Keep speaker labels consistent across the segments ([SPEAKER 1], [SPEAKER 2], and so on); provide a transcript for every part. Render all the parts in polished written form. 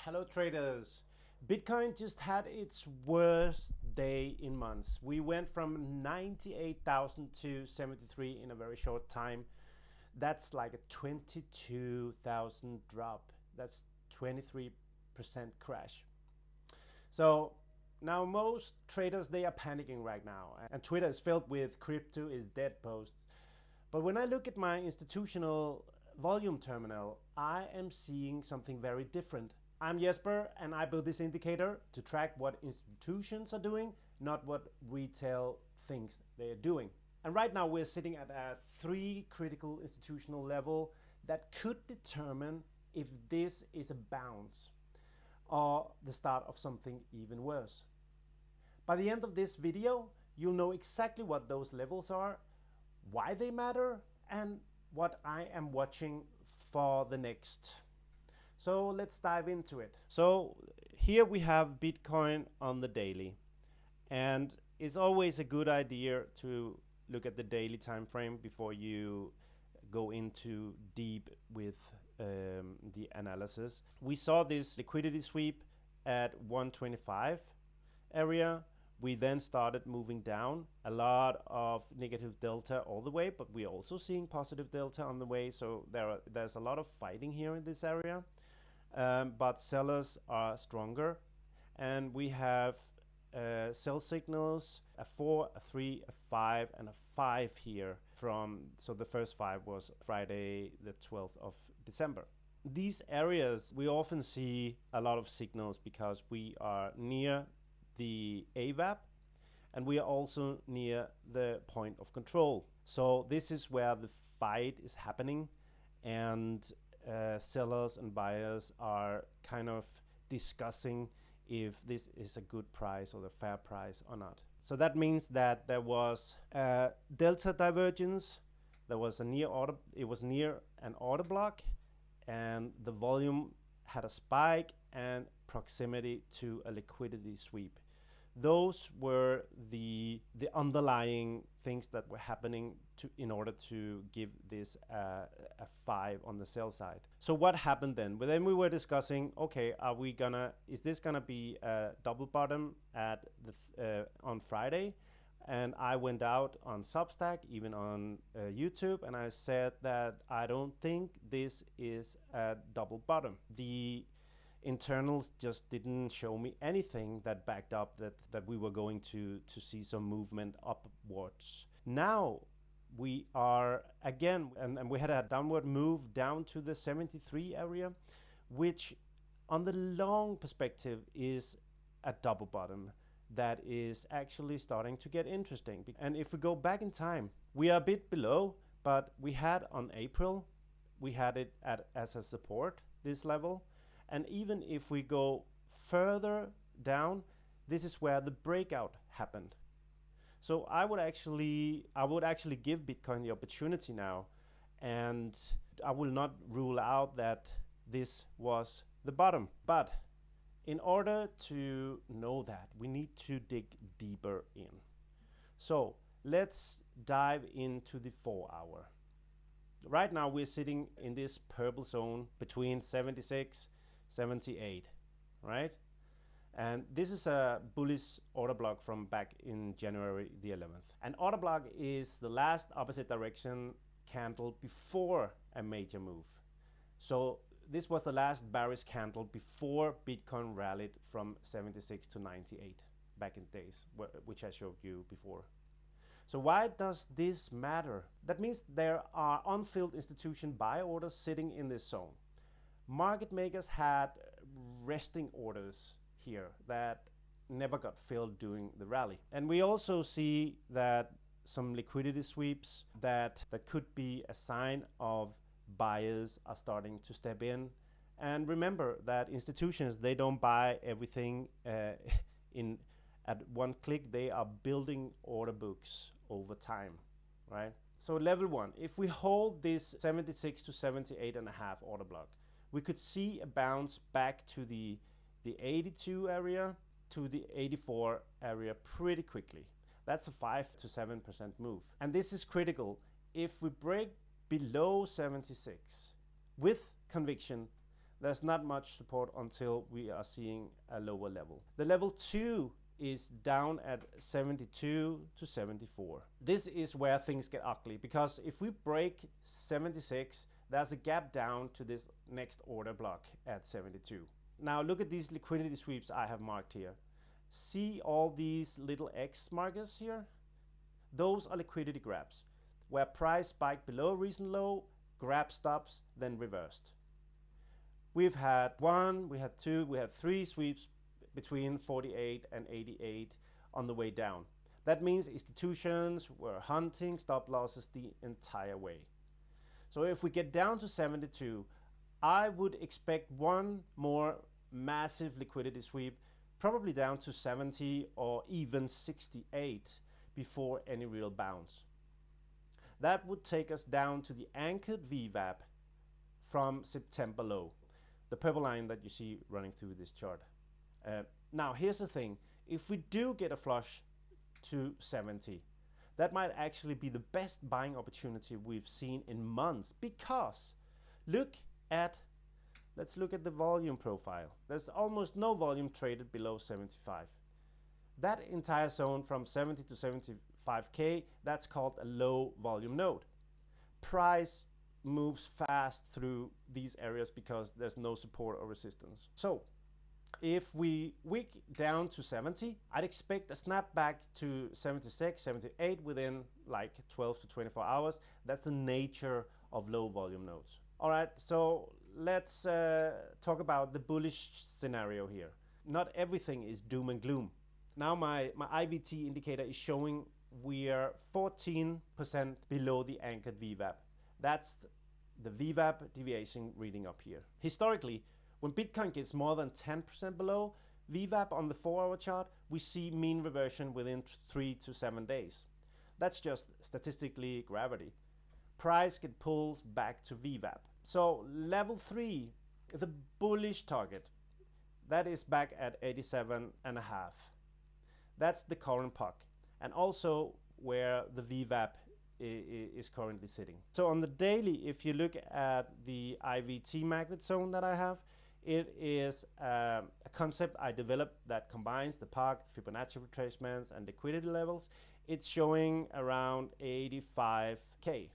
[SPEAKER 1] Hello traders. Bitcoin just had its worst day in months. We went from 98,000 to 73 in a very short time. That's like a 22,000 drop. That's 23% crash. So now most traders, they are panicking right now, and Twitter is filled with crypto is dead posts. But when I look at my institutional volume terminal, I am seeing something very different. I'm Jesper, and I built this indicator to track what institutions are doing, not what retail thinks they are doing. And right now we're sitting at a 3 critical institutional level that could determine if this is a bounce or the start of something even worse. By the end of this video, you'll know exactly what those levels are, why they matter, and what I am watching for the next. So let's dive into it. So here we have Bitcoin on the daily, and it's always a good idea to look at the daily time frame before you go into deep with the analysis. We saw this liquidity sweep at 125 area. We then started moving down, a lot of negative delta all the way, but we're also seeing positive delta on the way. So there's a lot of fighting here in this area. But sellers are stronger, and we have sell signals, a 4, a 3, a 5, and a 5 here so the first 5 was Friday the 12th of December. These areas, we often see a lot of signals because we are near the VWAP, and we are also near the point of control. So this is where the fight is happening, and sellers and buyers are kind of discussing if this is a good price or the fair price or not. So that means that there was a delta divergence, there was a near order, it was near an order block, and the volume had a spike and proximity to a liquidity sweep. Those were the underlying things that were happening in order to give this a 5 on the sell side. So what happened then? Well, then we were discussing, okay, is this gonna be a double bottom at on Friday? And I went out on Substack, even on YouTube, and I said that I don't think this is a double bottom. The internals just didn't show me anything that backed up that we were going to see some movement upwards. Now we are again, and we had a downward move down to the 73 area, which on the long perspective is a double bottom that is actually starting to get interesting. And if we go back in time, we are a bit below, but we had on April, we had it as a support, this level. And even if we go further down, this is where the breakout happened. So I would actually give Bitcoin the opportunity now, and I will not rule out that this was the bottom. But in order to know that, we need to dig deeper in. So let's dive into the 4 hour. Right now we're sitting in this purple zone between 76 78, right? And this is a bullish order block from back in January the 11th. An order block is the last opposite direction candle before a major move. So this was the last bearish candle before Bitcoin rallied from 76 to 98 back in days, which I showed you before. So why does this matter? That means there are unfilled institution buy orders sitting in this zone. Market makers had resting orders here that never got filled during the rally. And we also see that some liquidity sweeps that could be a sign of buyers are starting to step in. And remember that institutions, they don't buy everything at one click. They are building order books over time, right? So level 1, if we hold this 76 to 78.5 order block, we could see a bounce back to the 82 area to the 84 area pretty quickly. That's a 5 to 7% move. And this is critical. If we break below 76 with conviction, There's not much support until we are seeing a lower level. The level 2 is down at 72 to 74. This is where things get ugly, because if we break 76, there's a gap down to this next order block at 72. Now look at these liquidity sweeps I have marked here. See all these little X markers here? Those are liquidity grabs, where price spiked below recent low, grab stops, then reversed. We've had 1, we had 2, we had 3 sweeps between 48 and 88 on the way down. That means institutions were hunting stop losses the entire way. So if we get down to 72, I would expect one more massive liquidity sweep, probably down to 70 or even 68 before any real bounce. That would take us down to the anchored VWAP from September low, the purple line that you see running through this chart. Now here's the thing, if we do get a flush to 70, that might actually be the best buying opportunity we've seen in months, because let's look at the volume profile. There's almost no volume traded below 75. That entire zone from 70 to 75K, that's called a low volume node. Price moves fast through these areas because there's no support or resistance. So if we wick down to 70, I'd expect a snapback to 76, 78 within like 12 to 24 hours. That's the nature of low volume nodes. All right, so let's talk about the bullish scenario here. Not everything is doom and gloom. Now my IVT indicator is showing we are 14% below the anchored VWAP. That's the VWAP deviation reading up here. Historically, when Bitcoin gets more than 10% below VWAP on the 4-hour chart, we see mean reversion within 3 to 7 days. That's just statistically gravity. Price get pulls back to VWAP. So level 3, the bullish target, that is back at 87.5. That's the current puck, and also where the VWAP is currently sitting. So on the daily, if you look at the IVT Magnet Zone that I have, it is a concept I developed that combines the puck, Fibonacci retracements, and liquidity levels. It's showing around 85K.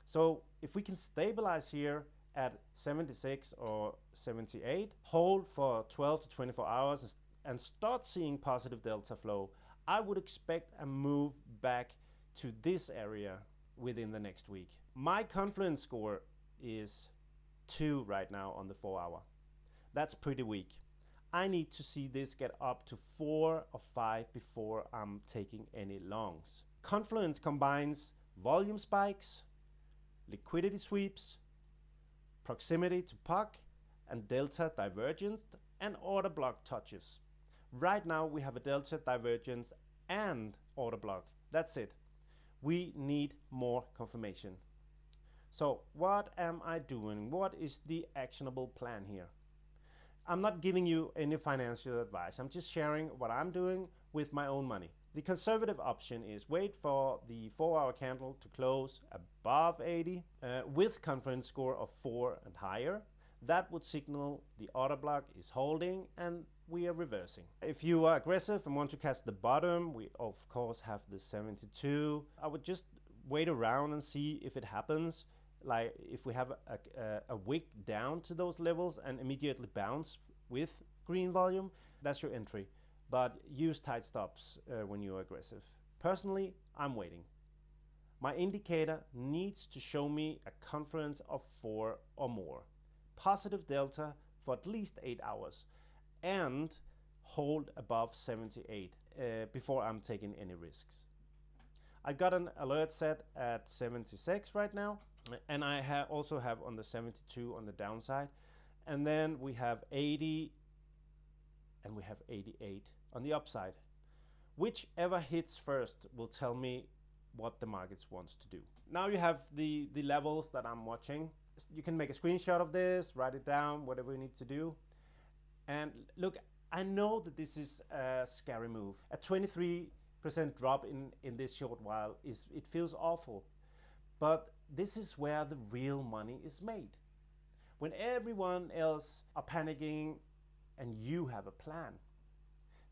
[SPEAKER 1] So if we can stabilize here at 76 or 78, hold for 12 to 24 hours and start seeing positive delta flow, I would expect a move back to this area within the next week. My confidence score is 2 right now on the 4-hour. That's pretty weak. I need to see this get up to 4 or 5 before I'm taking any longs. Confluence combines volume spikes, liquidity sweeps, proximity to puck, and delta divergence and order block touches. Right now we have a delta divergence and order block. That's it. We need more confirmation. So what am I doing? What is the actionable plan here? I'm not giving you any financial advice. I'm just sharing what I'm doing with my own money. The conservative option is wait for the 4-hour candle to close above 80 with confidence score of 4 and higher. That would signal the order block is holding and we are reversing. If you are aggressive and want to catch the bottom, we of course have the 72. I would just wait around and see if it happens. Like if we have a wick down to those levels and immediately bounce with green volume, that's your entry. But use tight stops when you're aggressive. Personally, I'm waiting. My indicator needs to show me a confluence of 4 or more. Positive delta for at least 8 hours and hold above 78 before I'm taking any risks. I got an alert set at 76 right now, and I also have on the 72 on the downside, and then we have 80 and we have 88 on the upside. Whichever hits first will tell me what the markets wants to do. Now you have the levels that I'm watching. You can make a screenshot of this, write it down, whatever you need to do. And look, I know that this is a scary move. A 23% drop in this short while it feels awful. But this is where the real money is made. when everyone else are panicking and you have a plan.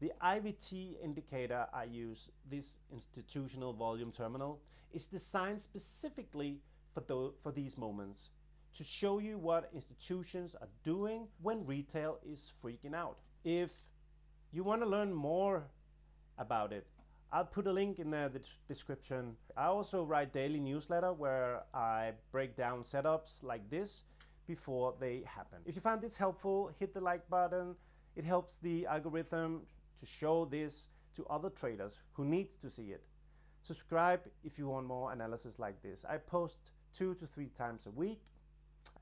[SPEAKER 1] The IVT indicator I use, this institutional volume terminal, is designed specifically for these moments, to show you what institutions are doing when retail is freaking out. If you want to learn more about it, I'll put a link in the description. I also write daily newsletter where I break down setups like this before they happen. If you found this helpful, hit the like button. It helps the algorithm to show this to other traders who needs to see it. Subscribe if you want more analysis like this. I post 2 to 3 times a week.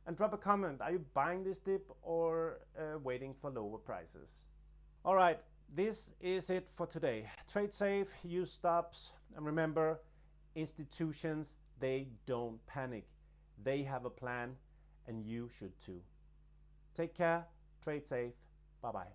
[SPEAKER 1] And drop a comment. Are you buying this dip or waiting for lower prices? All right, this is it for today. Trade safe, use stops, and remember, institutions, they don't panic. They have a plan, and you should too. Take care, trade safe, bye-bye.